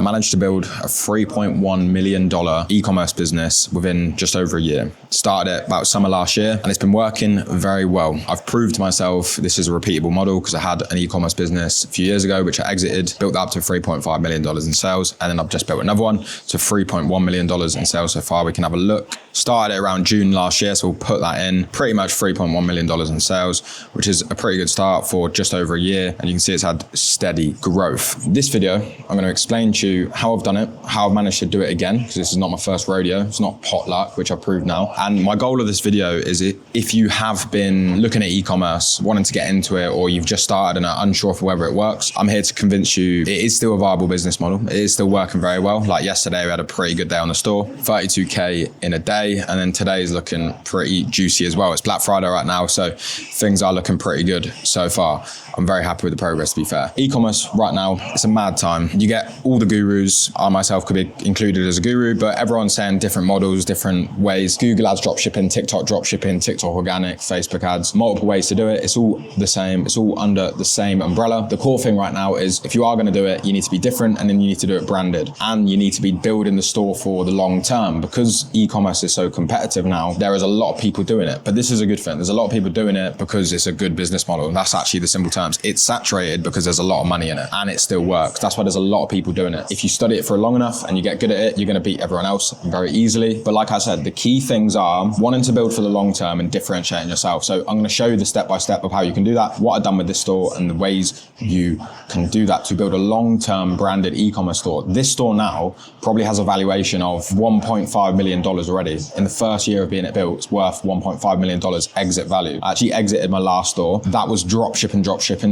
managed to build a $3.1 million e-commerce business within just over a year. Started it about summer last year, and it's been working very well. I've proved to myself this is a repeatable model because I had an e-commerce business a few years ago, which I exited, built that up to $3.5 million in sales, and then I've just built another one to $3.1 million in sales so far. We can have a look. Started it around June last year, so we'll put that in. Pretty much $3.1 million in sales, which is a pretty good start for just over a year, and you can see it's had steady growth. This video, I'm going to explain to you how I've done it, how I've managed to do it again, because this is not my first rodeo, it's not potluck, which I've proved now. And my goal of this video is if you have been looking at e-commerce, wanting to get into it, or you've just started and are unsure for whether it works, I'm here to convince you it is still a viable business model. It is still working very well. Like yesterday, we had a pretty good day on the store, 32K in a day, and then today is looking pretty juicy as well. It's Black Friday right now, so things are looking pretty good so far. I'm very happy with the progress, to be fair. E-commerce right now, it's a mad time. You get all the gurus. I myself could be included as a guru, but everyone's saying different models, different ways. Google ads dropshipping, TikTok dropshipping, TikTok organic, Facebook ads, multiple ways to do it. It's all the same. It's all under the same umbrella. The core thing right now is if you are going to do it, you need to be different, and then you need to do it branded, and you need to be building the store for the long term. Because e-commerce is so competitive now, there is a lot of people doing it, but this is a good thing. There's a lot of people doing it because it's a good business model, and that's actually the simple terms. It's saturated because there's a lot of money in it, and it still works. That's why there's a lot of people doing it. If you study it for long enough and you get good at it, you're going to beat everyone else very easily. But like I said, the key things are wanting to build for the long term and differentiating yourself. So I'm going to show you the step-by-step of how you can do that, what I've done with this store, and the ways you can do that to build a long-term branded e-commerce store. This store now probably has a valuation of $1.5 million already. In the first year of being built, it's worth $1.5 million exit value. I actually exited my last store. That was dropshipping.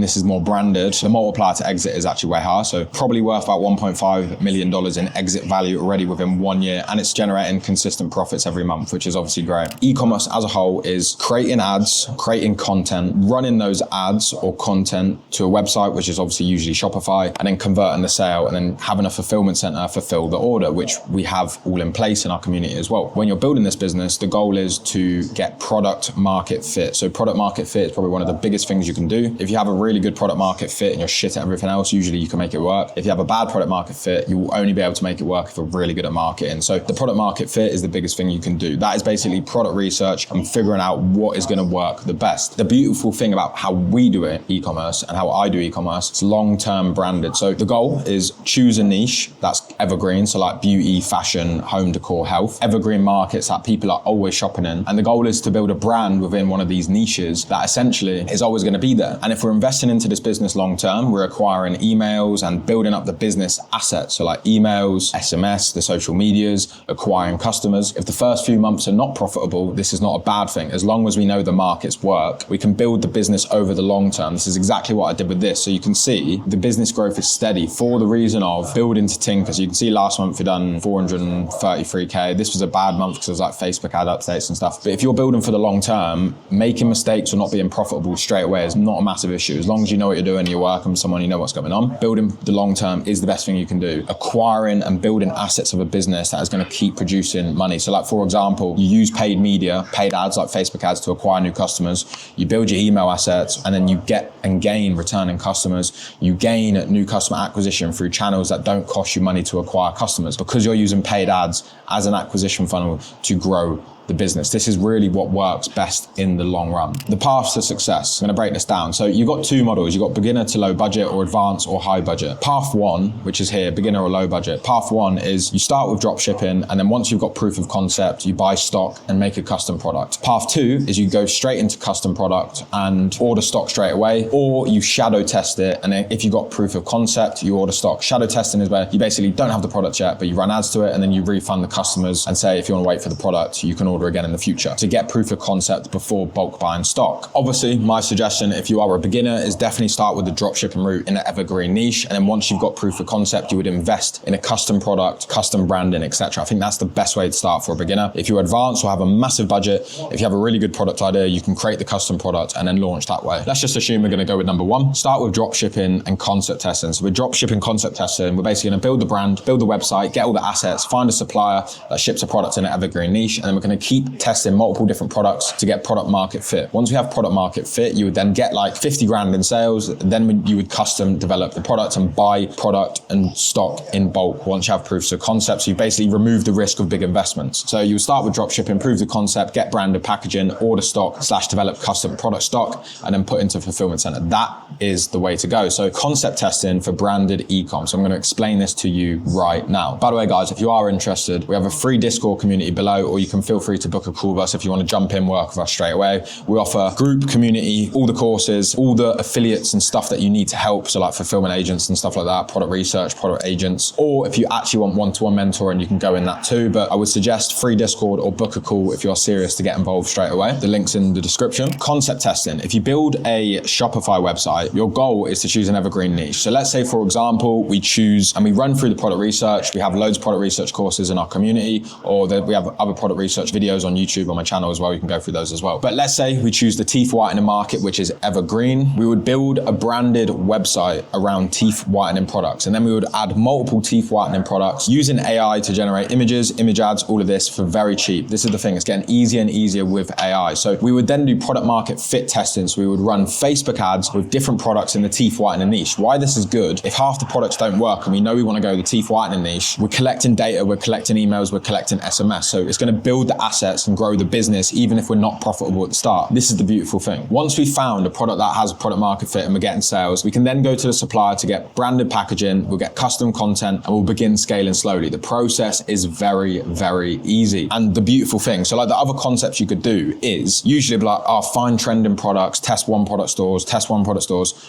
This is more branded. The multiplier to exit is actually way higher, so probably worth about $1.5 million in exit value already within 1 year, and it's generating consistent profits every month, which is obviously great. E-commerce as a whole is creating ads, creating content, running those ads or content to a website, which is obviously usually Shopify, and then converting the sale, and then having a fulfillment center fulfill the order, which we have all in place in our community as well. When you're building this business, the goal is to get product market fit. So product market fit is probably one of the biggest things you can do. If you have a really good product market fit and you're shit at everything else, usually you can make it work. If you have a bad product market fit, you will only be able to make it work if you're really good at marketing. So the product market fit is the biggest thing you can do. That is basically product research and figuring out what is going to work the best. The beautiful thing about how we do it, e-commerce, and how I do e-commerce, it's long-term branded. So the goal is choose a niche that's evergreen, so like beauty, fashion, home decor, health, evergreen markets that people are always shopping in. And the goal is to build a brand within one of these niches that essentially is always going to be there. And if we're investing into this business long term, we're acquiring emails and building up the business assets. So like emails, SMS, the social medias, acquiring customers. If the first few months are not profitable, this is not a bad thing. As long as we know the markets work, we can build the business over the long term. This is exactly what I did with this. So you can see the business growth is steady for the reason of building to tinkers. You can see last month we done 433K. This was a bad month because it was like Facebook ad updates and stuff. But if you're building for the long term, making mistakes or not being profitable straight away is not a massive issue. As long as you know what you're doing, you're working with someone, you know what's going on. Building the long term is the best thing you can do. Acquiring and building assets of a business that is going to keep producing money. So like, for example, you use paid media, paid ads like Facebook ads to acquire new customers. You build your email assets, and then you get and gain returning customers. You gain new customer acquisition through channels that don't cost you money to acquire customers, because you're using paid ads as an acquisition funnel to grow the business. This is really what works best in the long run. The path to success. I'm going to break this down. So you've got two models. You've got beginner to low budget, or advanced or high budget. Path one, which is here, beginner or low budget. Path one is you start with drop shipping, and then once you've got proof of concept, you buy stock and make a custom product. Path two is you go straight into custom product and order stock straight away, or you shadow test it, and then if you got proof of concept, you order stock. Shadow testing is where you basically don't have the product yet, but you run ads to it, and then you refund the customers and say if you want to wait for the product, you can order again in the future to get proof of concept before bulk buying stock. Obviously, my suggestion, if you are a beginner, is definitely start with the dropshipping route in an evergreen niche, and then once you've got proof of concept, you would invest in a custom product, custom branding, etc. I think that's the best way to start for a beginner. If you're advanced or have a massive budget, if you have a really good product idea, you can create the custom product and then launch that way. Let's just assume we're going to go with number one. Start with dropshipping and concept testing. So with dropshipping concept testing, we're basically going to build the brand, build the website, get all the assets, find a supplier that ships a product in an evergreen niche, and then we're going to keep testing multiple different products to get product market fit. Once we have product market fit, you would then get like 50 grand in sales. Then you would custom develop the product and buy product and stock in bulk once you have proofs of concept. So you basically remove the risk of big investments. So you would start with dropshipping, prove the concept, get branded packaging, order stock / develop custom product stock, and then put into fulfillment center. That is the way to go. So concept testing for branded e-com. So I'm going to explain this to you right now. By the way, guys, if you are interested, we have a free Discord community below, or you can feel free to book a call with us if you want to jump in, work with us straight away. We offer group community, all the courses, all the affiliates and stuff that you need to help. So like fulfillment agents and stuff like that, product research, product agents, or if you actually want one-to-one mentoring, you can go in that too. But I would suggest free Discord or book a call if you're serious to get involved straight away. The link's in the description. Concept testing. If you build a Shopify website, your goal is to choose an evergreen niche. So let's say, for example, we choose and we run through the product research. We have loads of product research courses in our community, or we have other product research videos on YouTube on my channel as well. You can go through those as well. But let's say we choose the teeth whitening market, which is evergreen. We would build a branded website around teeth whitening products, and then we would add multiple teeth whitening products using AI to generate images, image ads, all of this for very cheap. This is the thing, it's getting easier and easier with AI. So we would then do product market fit testing. So we would run Facebook ads with different products in the teeth whitening niche. Why this is good, if half the products don't work and we know we want to go the teeth whitening niche, we're collecting data, we're collecting emails, we're collecting SMS. So it's going to build the assets and grow the business even if we're not profitable at the start. This is the beautiful thing. Once we found a product that has a product market fit and we're getting sales, we can then go to the supplier to get branded packaging, we'll get custom content, and we'll begin scaling slowly. The process is very, very easy. And the beautiful thing, so like the other concepts you could do is usually be like, find trending products, test one product stores.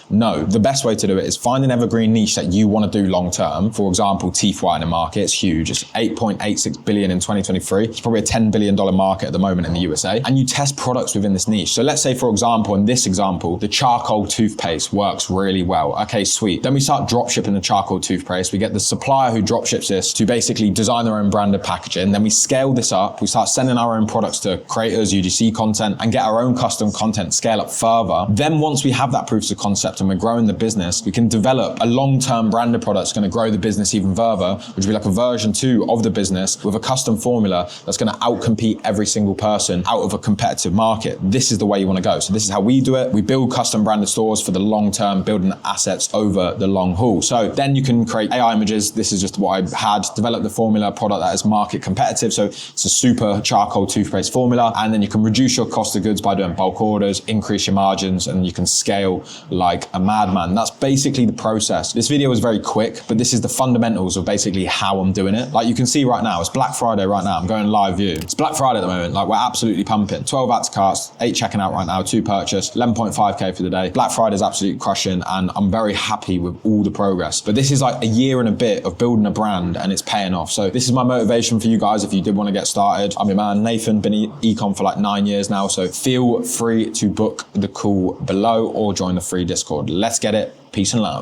No, the best way to do it is find an evergreen niche that you want to do long term. For example, teeth whitening market, it's huge. It's 8.86 billion in 2023. It's probably a $10 billion market at the moment in the USA. And you test products within this niche. So let's say, for example, in this example, the charcoal toothpaste works really well. Okay, sweet. Then we start drop shipping the charcoal toothpaste. We get the supplier who drop ships this to basically design their own branded packaging. Then we scale this up. We start sending our own products to creators, UGC content, and get our own custom content, scale up further. Then once we have that proofs of concept and we're growing the business, we can develop a long-term branded product that's going to grow the business even further, which will be like a version 2 of the business with a custom formula that's going to outcompete every single person out of a competitive market. This is the way you want to go. So this is how we do it. We build custom branded stores for the long term, building the assets over the long haul. So then you can create AI images. This is just what I had, develop the formula product that is market competitive. So it's a super charcoal toothpaste formula. And then you can reduce your cost of goods by doing bulk orders, increase your margins, and you can scale like a madman. That's basically the process. This video was very quick, but this is the fundamentals of basically how I'm doing it. Like you can see right now, it's Black Friday right now. I'm going live view. It's Black Friday at the moment. Like we're absolutely pumping. 12 ads cast, 8 checking out right now, 2 purchased, 11.5K for the day. Black Friday is absolutely crushing, and I'm very happy with all the progress. But this is like a year and a bit of building a brand, and it's paying off. So this is my motivation for you guys if you did want to get started. I'm your man, Nathan, been ecom for like 9 years now. So feel free to book the call below or join the free Discord. Let's get it. Peace and love.